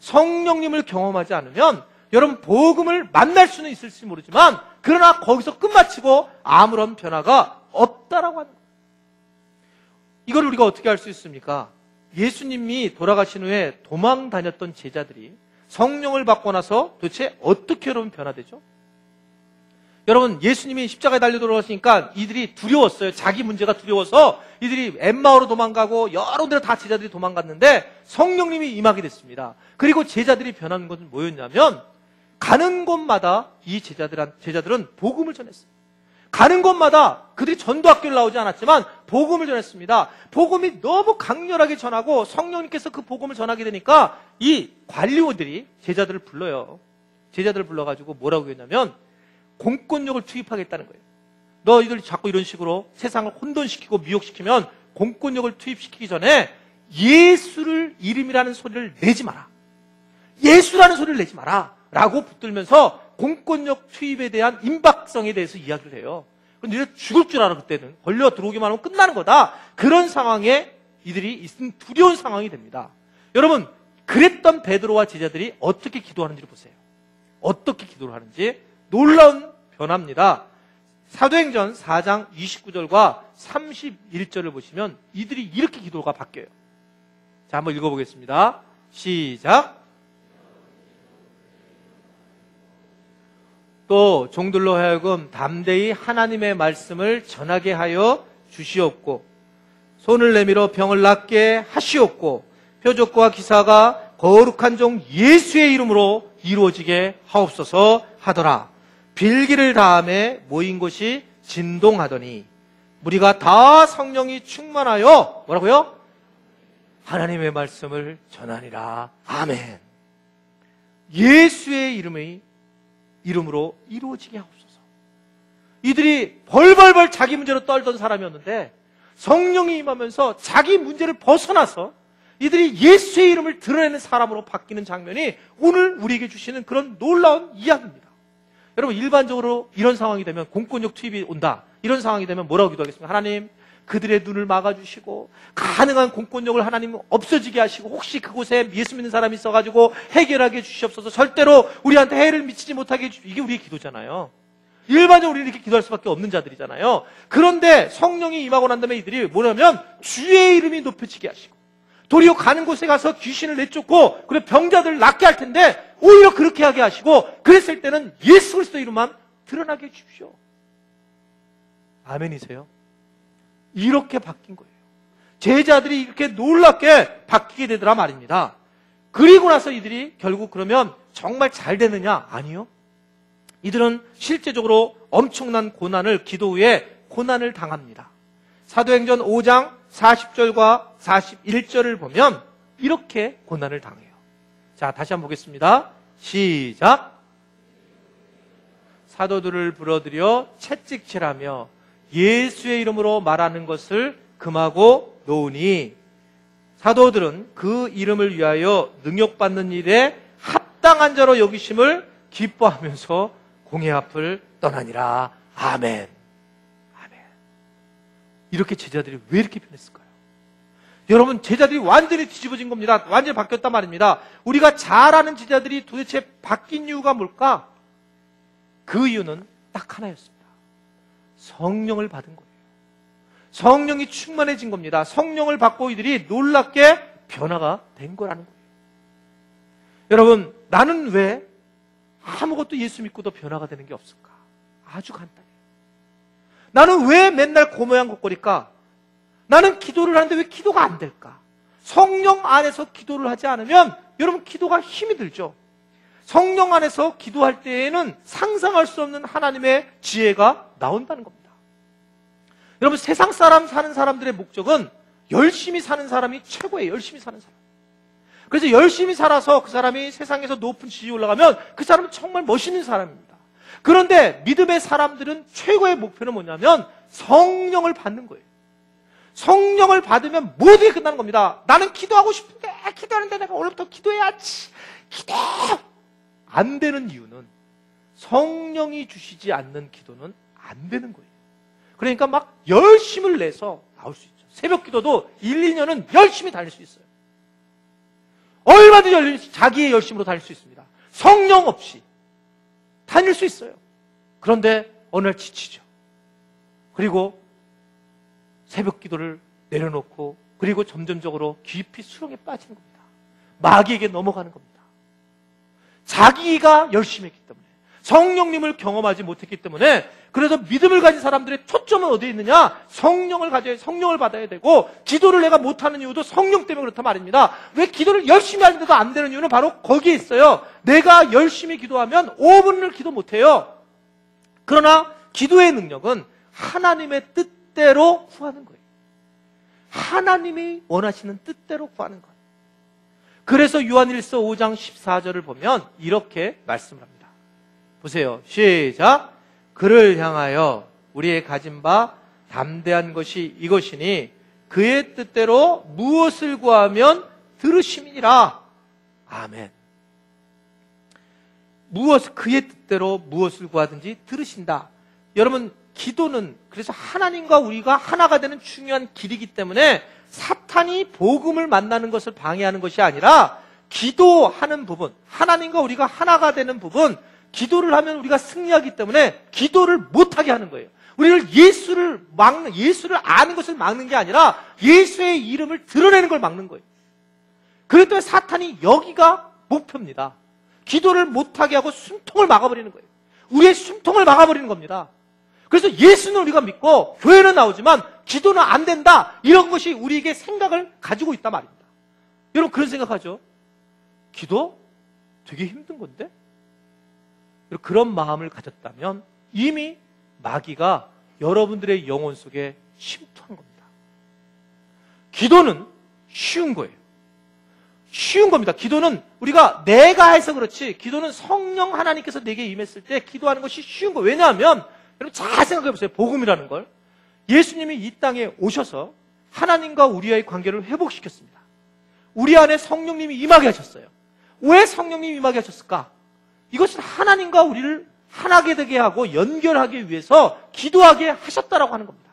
성령님을 경험하지 않으면 여러분 복음을 만날 수는 있을지 모르지만, 그러나 거기서 끝마치고 아무런 변화가 없다라고 하는 거예요. 이걸 우리가 어떻게 알 수 있습니까? 예수님이 돌아가신 후에 도망 다녔던 제자들이 성령을 받고 나서 도대체 어떻게 여러분 변화되죠? 여러분, 예수님이 십자가에 달려 돌아가시니까 이들이 두려웠어요. 자기 문제가 두려워서 이들이 엠마오로 도망가고 여러 데로 다 제자들이 도망갔는데 성령님이 임하게 됐습니다. 그리고 제자들이 변하는 것은 뭐였냐면, 가는 곳마다 이 제자들은 복음을 전했어요. 가는 곳마다 그들이 전도학교를 나오지 않았지만 복음을 전했습니다. 복음이 너무 강렬하게 전하고 성령님께서 그 복음을 전하게 되니까 이 관리원들이 제자들을 불러요. 제자들을 불러가지고 뭐라고 했냐면, 공권력을 투입하겠다는 거예요. 너희들이 자꾸 이런 식으로 세상을 혼돈시키고 미혹시키면 공권력을 투입시키기 전에 예수를 이름이라는 소리를 내지 마라. 예수라는 소리를 내지 마라. 라고 붙들면서 공권력 투입에 대한 임박성에 대해서 이야기를 해요. 그런데 이제 죽을 줄 알아. 그때는 걸려 들어오기만 하면 끝나는 거다. 그런 상황에 이들이 있는 두려운 상황이 됩니다. 여러분, 그랬던 베드로와 제자들이 어떻게 기도하는지를 보세요. 어떻게 기도를 하는지 놀라운 변화입니다. 사도행전 4장 29절과 31절을 보시면 이들이 이렇게 기도가 바뀌어요. 자, 한번 읽어보겠습니다. 시작. 또 종들로 하여금 담대히 하나님의 말씀을 전하게 하여 주시옵고 손을 내밀어 병을 낫게 하시옵고 표적과 기사가 거룩한 종 예수의 이름으로 이루어지게 하옵소서 하더라. 빌기를 다음에 모인 곳이 진동하더니 무리가 다 성령이 충만하여 뭐라고요? 하나님의 말씀을 전하니라. 아멘. 예수의 이름으로 이루어지게 하옵소서. 이들이 벌벌벌 자기 문제로 떨던 사람이었는데 성령이 임하면서 자기 문제를 벗어나서 이들이 예수의 이름을 드러내는 사람으로 바뀌는 장면이 오늘 우리에게 주시는 그런 놀라운 이야기입니다. 여러분, 일반적으로 이런 상황이 되면 공권력 투입이 온다. 이런 상황이 되면 뭐라고 기도하겠습니까? 하나님, 그들의 눈을 막아주시고 가능한 공권력을 하나님 없어지게 하시고 혹시 그곳에 예수 믿는 사람이 있어가지고 해결하게 해주시옵소서. 절대로 우리한테 해를 미치지 못하게 해주시옵소서. 이게 우리의 기도잖아요. 일반적으로 우리는 이렇게 기도할 수밖에 없는 자들이잖아요. 그런데 성령이 임하고 난 다음에 이들이 뭐냐면 주의 이름이 높여지게 하시고 도리어 가는 곳에 가서 귀신을 내쫓고 그리고 병자들을 낫게 할 텐데 오히려 그렇게 하게 하시고 그랬을 때는 예수 그리스도 이름만 드러나게 해주십시오. 아멘이세요? 이렇게 바뀐 거예요. 제자들이 이렇게 놀랍게 바뀌게 되더라 말입니다. 그리고 나서 이들이 결국 그러면 정말 잘 되느냐? 아니요. 이들은 실제적으로 엄청난 고난을 기도 후에 고난을 당합니다. 사도행전 5장 40절과 41절을 보면 이렇게 고난을 당해요. 자, 다시 한번 보겠습니다. 시작. 사도들을 불러들여 채찍질하며 예수의 이름으로 말하는 것을 금하고 놓으니 사도들은 그 이름을 위하여 능욕받는 일에 합당한 자로 여기심을 기뻐하면서 공회 앞을 떠나니라. 아멘. 아멘. 이렇게 제자들이 왜 이렇게 변했을까요? 여러분, 제자들이 완전히 뒤집어진 겁니다. 완전히 바뀌었단 말입니다. 우리가 잘 아는 제자들이 도대체 바뀐 이유가 뭘까? 그 이유는 딱 하나였습니다. 성령을 받은 거예요. 성령이 충만해진 겁니다. 성령을 받고 이들이 놀랍게 변화가 된 거라는 거예요. 여러분, 나는 왜 아무것도 예수 믿고도 변화가 되는 게 없을까? 아주 간단해요. 나는 왜 맨날 고모양곡거릴까? 나는 기도를 하는데 왜 기도가 안 될까? 성령 안에서 기도를 하지 않으면 여러분 기도가 힘이 들죠. 성령 안에서 기도할 때에는 상상할 수 없는 하나님의 지혜가 나온다는 겁니다. 여러분, 세상 사람 사는 사람들의 목적은 열심히 사는 사람이 최고예요. 열심히 사는 사람. 그래서 열심히 살아서 그 사람이 세상에서 높은 지위에 올라가면 그 사람은 정말 멋있는 사람입니다. 그런데 믿음의 사람들은 최고의 목표는 뭐냐면 성령을 받는 거예요. 성령을 받으면 모든 게 끝나는 겁니다. 나는 기도하고 싶은데 기도하는데 내가 오늘부터 기도해야지. 기도! 안 되는 이유는 성령이 주시지 않는 기도는 안 되는 거예요. 그러니까 막 열심을 내서 나올 수 있죠. 새벽 기도도 1, 2년은 열심히 다닐 수 있어요. 얼마든지 자기의 열심으로 다닐 수 있습니다. 성령 없이 다닐 수 있어요. 그런데 어느 날 지치죠. 그리고 새벽 기도를 내려놓고 그리고 점점적으로 깊이 수렁에 빠지는 겁니다. 마귀에게 넘어가는 겁니다. 자기가 열심히 했기 때문에 성령님을 경험하지 못했기 때문에 그래서 믿음을 가진 사람들의 초점은 어디에 있느냐? 성령을 가져야 성령을 받아야 되고 기도를 내가 못하는 이유도 성령 때문에 그렇단 말입니다. 왜 기도를 열심히 하는데도 안 되는 이유는 바로 거기에 있어요. 내가 열심히 기도하면 5분을 기도 못해요. 그러나 기도의 능력은 하나님의 뜻대로 구하는 거예요. 하나님이 원하시는 뜻대로 구하는 거예요. 그래서 요한일서 5장 14절을 보면 이렇게 말씀을 합니다. 보세요. 시작. 그를 향하여 우리의 가진 바 담대한 것이 이것이니 그의 뜻대로 무엇을 구하면 들으심이니라. 아멘. 그의 뜻대로 무엇을 구하든지 들으신다. 여러분, 기도는 그래서 하나님과 우리가 하나가 되는 중요한 길이기 때문에 사탄이 복음을 만나는 것을 방해하는 것이 아니라 기도하는 부분, 하나님과 우리가 하나가 되는 부분, 기도를 하면 우리가 승리하기 때문에 기도를 못하게 하는 거예요. 우리를 예수를 아는 것을 막는 게 아니라 예수의 이름을 드러내는 걸 막는 거예요. 그렇기 때문에 사탄이 여기가 목표입니다. 기도를 못하게 하고 숨통을 막아버리는 거예요. 우리의 숨통을 막아버리는 겁니다. 그래서 예수는 우리가 믿고 교회는 나오지만 기도는 안 된다. 이런 것이 우리에게 생각을 가지고 있단 말입니다. 여러분 그런 생각하죠? 기도 되게 힘든 건데? 그런 마음을 가졌다면 이미 마귀가 여러분들의 영혼 속에 침투한 겁니다. 기도는 쉬운 거예요. 쉬운 겁니다. 기도는 우리가 내가 해서 그렇지, 기도는 성령 하나님께서 내게 임했을 때 기도하는 것이 쉬운 거예요. 왜냐하면 여러분 잘 생각해 보세요. 복음이라는 걸. 예수님이 이 땅에 오셔서 하나님과 우리와의 관계를 회복시켰습니다. 우리 안에 성령님이 임하게 하셨어요. 왜 성령님이 임하게 하셨을까? 이것은 하나님과 우리를 하나게 되게 하고 연결하기 위해서 기도하게 하셨다라고 하는 겁니다.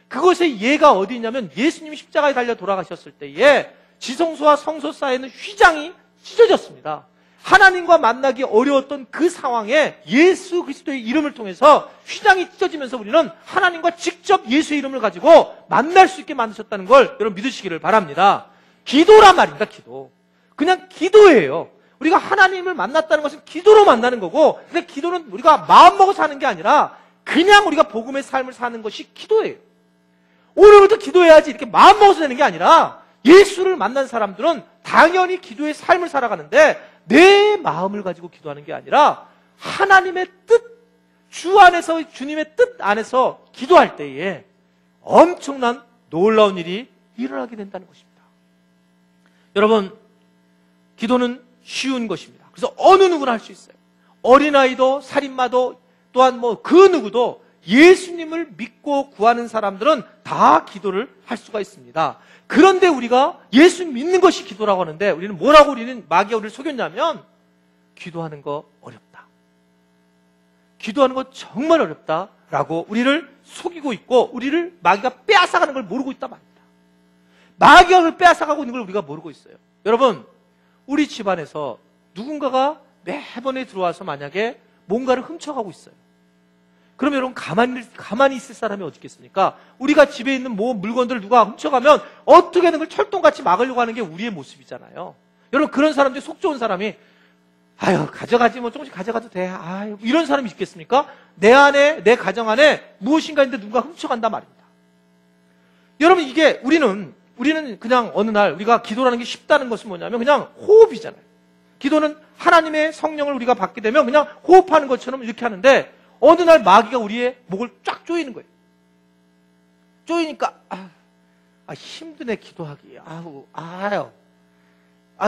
그것의 예가 어디 있냐면 예수님이 십자가에 달려 돌아가셨을 때에 지성소와 성소 사이에는 휘장이 찢어졌습니다. 하나님과 만나기 어려웠던 그 상황에 예수 그리스도의 이름을 통해서 휘장이 찢어지면서 우리는 하나님과 직접 예수의 이름을 가지고 만날 수 있게 만드셨다는 걸 여러분 믿으시기를 바랍니다. 기도란 말입니다. 기도. 그냥 기도예요. 우리가 하나님을 만났다는 것은 기도로 만나는 거고, 근데 기도는 우리가 마음먹어서 하는 게 아니라 그냥 우리가 복음의 삶을 사는 것이 기도예요. 오늘부터 기도해야지 이렇게 마음먹어서 되는 게 아니라 예수를 만난 사람들은 당연히 기도의 삶을 살아가는데 내 마음을 가지고 기도하는 게 아니라 하나님의 뜻, 주 안에서 주님의 뜻 안에서 기도할 때에 엄청난 놀라운 일이 일어나게 된다는 것입니다. 여러분, 기도는 쉬운 것입니다. 그래서 어느 누구나 할 수 있어요. 어린아이도 살인마도 또한 그 누구도 예수님을 믿고 구하는 사람들은 다 기도를 할 수가 있습니다. 그런데 우리가 예수 믿는 것이 기도라고 하는데 우리는 마귀가 우리를 속였냐면 기도하는 거 어렵다. 기도하는 거 정말 어렵다라고 우리를 속이고 있고 우리를 마귀가 빼앗아가는 걸 모르고 있단 말입니다. 마귀가 그걸 빼앗아가고 있는 걸 우리가 모르고 있어요. 여러분, 우리 집안에서 누군가가 매번에 들어와서 만약에 뭔가를 훔쳐가고 있어요. 그럼 여러분 가만히 있을 사람이 어디 있겠습니까? 우리가 집에 있는 물건들을 누가 훔쳐가면 어떻게든 그걸 철동같이 막으려고 하는 게 우리의 모습이잖아요. 여러분 그런 사람들이 속 좋은 사람이 아유 가져가지 조금씩 가져가도 돼. 아유 이런 사람이 있겠습니까? 내 가정 안에 무엇인가 있는데 누가 훔쳐간단 말입니다. 여러분 이게 우리는 그냥 어느 날 우리가 기도라는 게 쉽다는 것은 뭐냐면 그냥 호흡이잖아요. 기도는 하나님의 성령을 우리가 받게 되면 그냥 호흡하는 것처럼 이렇게 하는데 어느 날 마귀가 우리의 목을 쫙 조이는 거예요. 조이니까 힘드네 기도하기.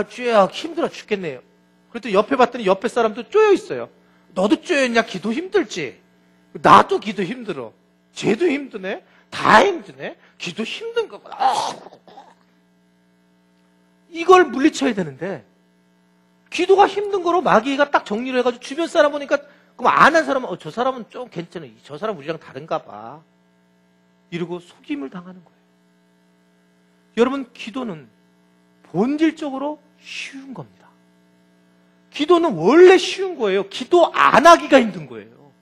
주야 힘들어 죽겠네요. 그랬더니 옆에 봤더니 옆에 사람도 쪼여 있어요. 너도 쪼였냐? 기도 힘들지? 나도 기도 힘들어. 쟤도 힘드네? 다 힘드네? 기도 힘든 거구나. 이걸 물리쳐야 되는데 기도가 힘든 거로 마귀가 딱 정리를 해가지고 주변 사람 보니까 그럼 안 한 사람은 저 사람은 좀 괜찮아. 저 사람 우리랑 다른가 봐. 이러고 속임을 당하는 거예요. 여러분 기도는 본질적으로 쉬운 겁니다. 기도는 원래 쉬운 거예요. 기도 안 하기가 힘든 거예요.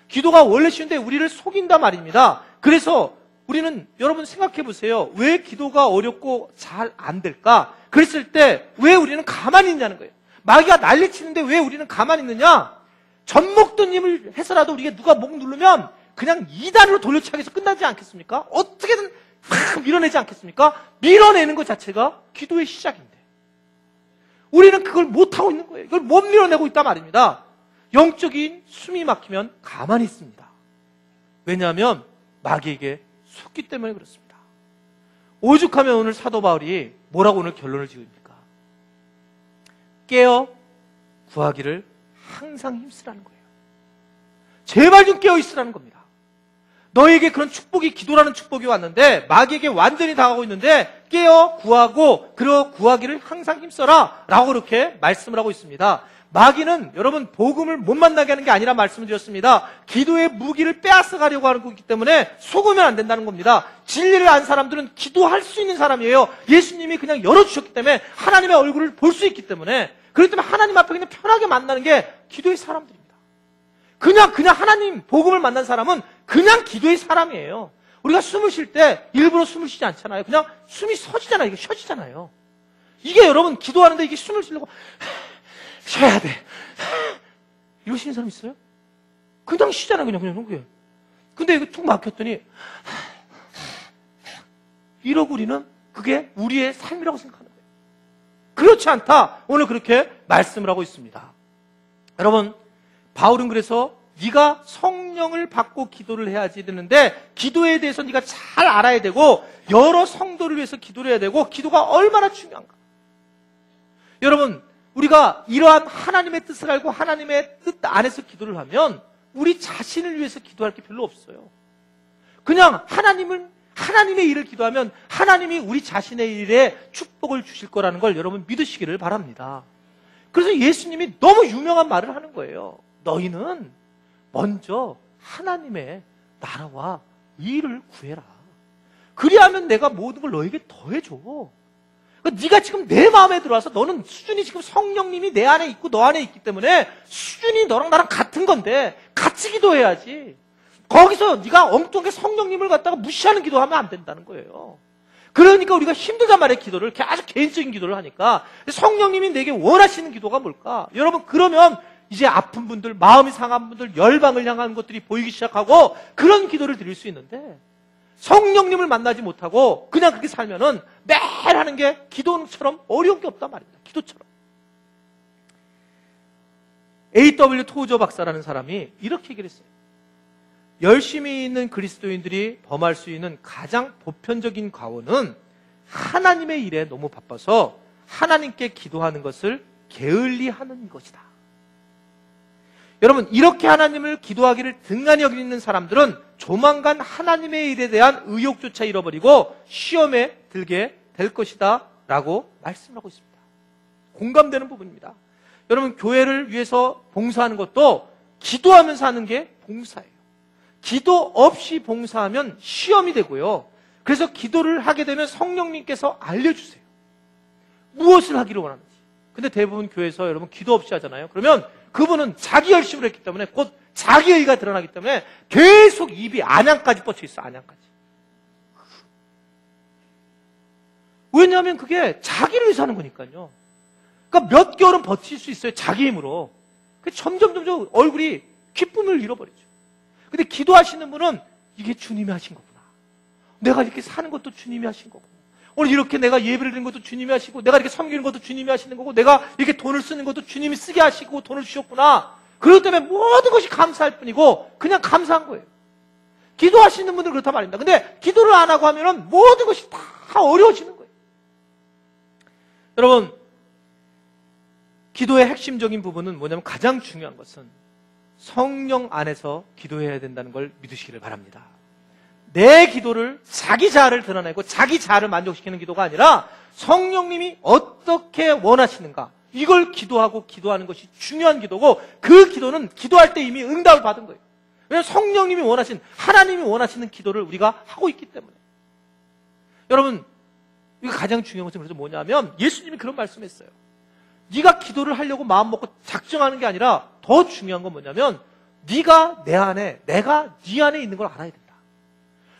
기도가 원래 쉬운데 우리를 속인단 말입니다. 그래서 우리는 여러분 생각해 보세요. 왜 기도가 어렵고 잘 안 될까? 그랬을 때 왜 우리는 가만히 있냐는 거예요. 마귀가 난리치는데 왜 우리는 가만히 있느냐? 젖먹던 해서라도 우리가 누가 목 누르면 그냥 2단으로 돌려차기 해서 끝나지 않겠습니까? 어떻게든 확 밀어내지 않겠습니까? 밀어내는 것 자체가 기도의 시작인데 우리는 그걸 못하고 있는 거예요. 이걸 못 밀어내고 있단 말입니다. 영적인 숨이 막히면 가만히 있습니다. 왜냐하면 마귀에게 속기 때문에 그렇습니다. 오죽하면 오늘 사도 바울이 뭐라고 오늘 결론을 지읍니까? 깨어 구하기를 항상 힘쓰라는 거예요. 제발 좀 깨어 있으라는 겁니다. 너에게 그런 축복이, 기도라는 축복이 왔는데 마귀에게 완전히 당하고 있는데 깨어 구하고 구하기를 항상 힘써라 라고 그렇게 말씀을 하고 있습니다. 마귀는 여러분 복음을 못 만나게 하는 게 아니라 말씀을 드렸습니다. 기도의 무기를 빼앗아 가려고 하는 거기 때문에 속으면 안 된다는 겁니다. 진리를 안 사람들은 기도할 수 있는 사람이에요. 예수님이 그냥 열어주셨기 때문에 하나님의 얼굴을 볼 수 있기 때문에, 그렇기 때문에 하나님 앞에 그냥 편하게 만나는 게 기도의 사람들입니다. 그냥 하나님 복음을 만난 사람은 그냥 기도의 사람이에요. 우리가 숨을 쉴 때 일부러 숨을 쉬지 않잖아요. 그냥 숨이 서지잖아요. 이게 쉬어지잖아요. 이게 여러분 기도하는데 이게 숨을 쉬려고 쉬어야 돼. 이러시는 사람 있어요? 그냥 쉬잖아요. 그냥 그게. 근데 이거 툭 막혔더니 이러고 우리는 그게 우리의 삶이라고 생각하는 거예요. 그렇지 않다. 오늘 그렇게 말씀을 하고 있습니다. 여러분, 바울은 그래서 네가 성령을 받고 기도를 해야지 되는데, 기도에 대해서 네가 잘 알아야 되고 여러 성도를 위해서 기도를 해야 되고, 기도가 얼마나 중요한가. 여러분, 우리가 이러한 하나님의 뜻을 알고 하나님의 뜻 안에서 기도를 하면 우리 자신을 위해서 기도할 게 별로 없어요. 그냥 하나님의 일을 기도하면 하나님이 우리 자신의 일에 축복을 주실 거라는 걸 여러분 믿으시기를 바랍니다. 그래서 예수님이 너무 유명한 말을 하는 거예요. 너희는 먼저 하나님의 나라와 의를 구해라. 그리하면 내가 모든 걸 너에게 더해줘. 그러니까 네가 지금 내 마음에 들어와서 너는 수준이 지금 성령님이 내 안에 있고 너 안에 있기 때문에 수준이 너랑 나랑 같은 건데 같이 기도해야지. 거기서 네가 엉뚱하게 성령님을 갖다가 무시하는 기도하면 안 된다는 거예요. 그러니까 우리가 힘들단 말이에요. 기도를 이렇게 아주 개인적인 기도를 하니까. 성령님이 내게 원하시는 기도가 뭘까? 여러분, 그러면 이제 아픈 분들, 마음이 상한 분들, 열방을 향한 것들이 보이기 시작하고 그런 기도를 드릴 수 있는데, 성령님을 만나지 못하고 그냥 그렇게 살면은 매일 하는 게 기도처럼 어려운 게 없단 말입니다. 기도처럼. A.W. 토저 박사라는 사람이 이렇게 얘기를 했어요. 열심히 있는 그리스도인들이 범할 수 있는 가장 보편적인 과오는 하나님의 일에 너무 바빠서 하나님께 기도하는 것을 게을리하는 것이다. 여러분, 이렇게 하나님을 기도하기를 등한히 여기는 사람들은 조만간 하나님의 일에 대한 의욕조차 잃어버리고 시험에 들게 될 것이다 라고 말씀하고 있습니다. 공감되는 부분입니다. 여러분, 교회를 위해서 봉사하는 것도 기도하면서 하는 게 봉사예요. 기도 없이 봉사하면 시험이 되고요. 그래서 기도를 하게 되면 성령님께서 알려주세요. 무엇을 하기를 원하는지. 근데 대부분 교회에서 여러분 기도 없이 하잖아요. 그러면 그분은 자기 열심을 했기 때문에 곧 자기의가 드러나기 때문에 계속 입이 안양까지 뻗쳐 있어. 안양까지. 왜냐하면 그게 자기를 위해서 하는 거니까요. 그러니까 몇 개월은 버틸 수 있어요. 자기 힘으로. 점점 얼굴이 기쁨을 잃어버리죠. 근데 기도하시는 분은 이게 주님이 하신 거구나. 내가 이렇게 사는 것도 주님이 하신 거고, 오늘 이렇게 내가 예배를 드리는 것도 주님이 하시고, 내가 이렇게 섬기는 것도 주님이 하시는 거고, 내가 이렇게 돈을 쓰는 것도 주님이 쓰게 하시고 돈을 주셨구나. 그렇기 때문에 모든 것이 감사할 뿐이고 그냥 감사한 거예요. 기도하시는 분들은 그렇단 말입니다. 근데 기도를 안 하고 하면은 모든 것이 다 어려워지는 거예요. 여러분, 기도의 핵심적인 부분은 뭐냐면, 가장 중요한 것은 성령 안에서 기도해야 된다는 걸 믿으시기를 바랍니다. 내 기도를 자기 자아를 드러내고 자기 자아를 만족시키는 기도가 아니라 성령님이 어떻게 원하시는가, 이걸 기도하고 기도하는 것이 중요한 기도고, 그 기도는 기도할 때 이미 응답을 받은 거예요. 왜냐하면 성령님이 원하신, 하나님이 원하시는 기도를 우리가 하고 있기 때문에. 여러분, 이거 가장 중요한 것은 그래서 뭐냐면, 예수님이 그런 말씀했어요. 네가 기도를 하려고 마음 먹고 작정하는 게 아니라 더 중요한 건 뭐냐면, 네가 내 안에, 내가 네 안에 있는 걸 알아야 된다.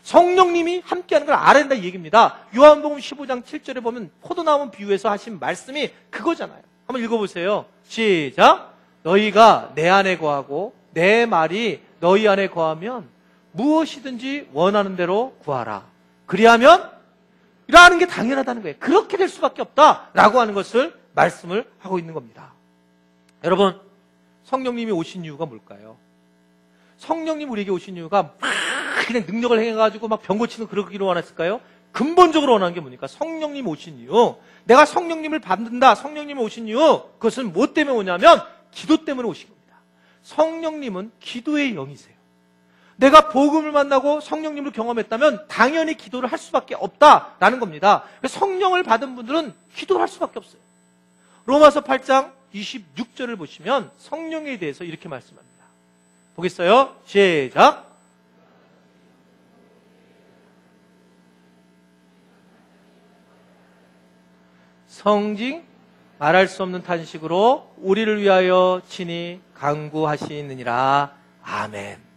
성령님이 함께하는 걸 알아야 된다, 이 얘기입니다. 요한복음 15장 7절에 보면 포도나무 비유에서 하신 말씀이 그거잖아요. 한번 읽어보세요. 시작. 너희가 내 안에 거하고 내 말이 너희 안에 거하면 무엇이든지 원하는 대로 구하라. 그리하면 이라는 게 당연하다는 거예요. 그렇게 될 수밖에 없다라고 하는 것을 말씀을 하고 있는 겁니다. 여러분, 성령님이 오신 이유가 뭘까요? 성령님 우리에게 오신 이유가 막 그냥 능력을 행해가지고 막 병 고치는 그러기로 원했을까요? 근본적으로 원하는 게 뭡니까? 성령님 오신 이유. 내가 성령님을 받는다, 성령님이 오신 이유, 그것은 뭐 때문에 오냐면 기도 때문에 오신 겁니다. 성령님은 기도의 영이세요. 내가 복음을 만나고 성령님을 경험했다면 당연히 기도를 할 수밖에 없다라는 겁니다. 성령을 받은 분들은 기도를 할 수밖에 없어요. 로마서 8장 26절을 보시면 성령에 대해서 이렇게 말씀합니다. 보겠어요? 시작. 성징 말할 수 없는 탄식으로 우리를 위하여 친히 간구하시느니라. 아멘.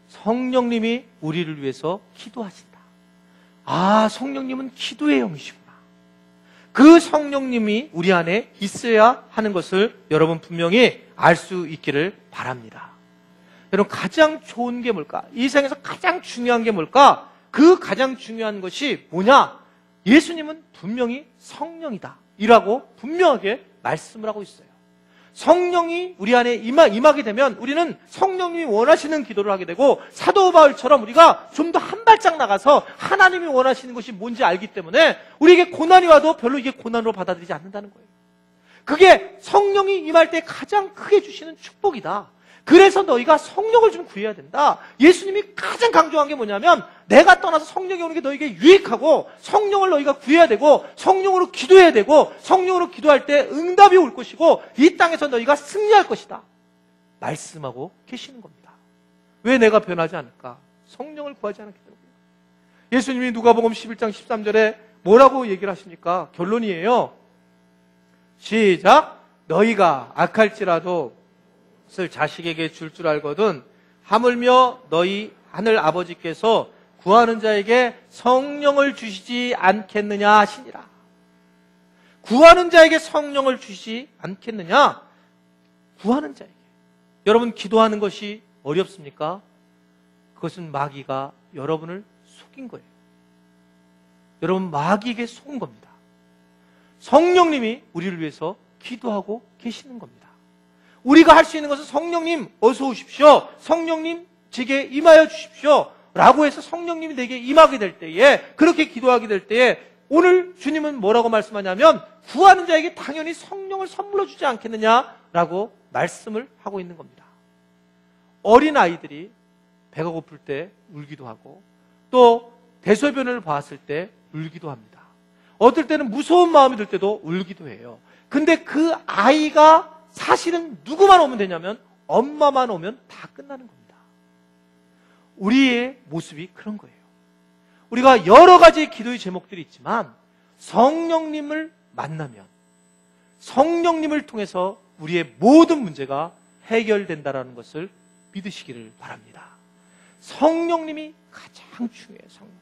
성령님이 우리를 위해서 기도하신다. 아, 성령님은 기도의 영이시구나. 그 성령님이 우리 안에 있어야 하는 것을 여러분 분명히 알 수 있기를 바랍니다. 여러분, 가장 좋은 게 뭘까? 이 세상에서 가장 중요한 게 뭘까? 그 가장 중요한 것이 뭐냐? 예수님은 분명히 성령이다 이라고 분명하게 말씀을 하고 있어요. 성령이 우리 안에 임하게 되면 우리는 성령님이 원하시는 기도를 하게 되고, 사도 바울처럼 우리가 좀 더 한 발짝 나가서 하나님이 원하시는 것이 뭔지 알기 때문에 우리에게 고난이 와도 별로 이게 고난으로 받아들이지 않는다는 거예요. 그게 성령이 임할 때 가장 크게 주시는 축복이다. 그래서 너희가 성령을 좀 구해야 된다. 예수님이 가장 강조한 게 뭐냐면, 내가 떠나서 성령이 오는 게 너에게 유익하고, 성령을 너희가 구해야 되고, 성령으로 기도해야 되고, 성령으로 기도할 때 응답이 올 것이고, 이 땅에서 너희가 승리할 것이다 말씀하고 계시는 겁니다. 왜 내가 변하지 않을까? 성령을 구하지 않았기 때문에. 예수님이 누가복음 11장 13절에 뭐라고 얘기를 하십니까? 결론이에요. 시작. 너희가 악할지라도 것을 자식에게 줄 알거든 하물며 너희 하늘 아버지께서 구하는 자에게 성령을 주시지 않겠느냐 하시니라. 구하는 자에게 성령을 주시지 않겠느냐? 구하는 자에게. 여러분, 기도하는 것이 어렵습니까? 그것은 마귀가 여러분을 속인 거예요. 여러분, 마귀에게 속은 겁니다. 성령님이 우리를 위해서 기도하고 계시는 겁니다. 우리가 할 수 있는 것은 성령님 어서 오십시오, 성령님 제게 임하여 주십시오 라고 해서 성령님이 내게 임하게 될 때에, 그렇게 기도하게 될 때에 오늘 주님은 뭐라고 말씀하냐면, 구하는 자에게 당연히 성령을 선물로 주지 않겠느냐라고 말씀을 하고 있는 겁니다. 어린아이들이 배가 고플 때 울기도 하고, 또 대소변을 봤을 때 울기도 합니다. 어떨 때는 무서운 마음이 들 때도 울기도 해요. 근데 그 아이가 사실은 누구만 오면 되냐면, 엄마만 오면 다 끝나는 겁니다. 우리의 모습이 그런 거예요. 우리가 여러 가지 기도의 제목들이 있지만, 성령님을 만나면 성령님을 통해서 우리의 모든 문제가 해결된다는 것을 믿으시기를 바랍니다. 성령님이 가장 중요해요. 성령.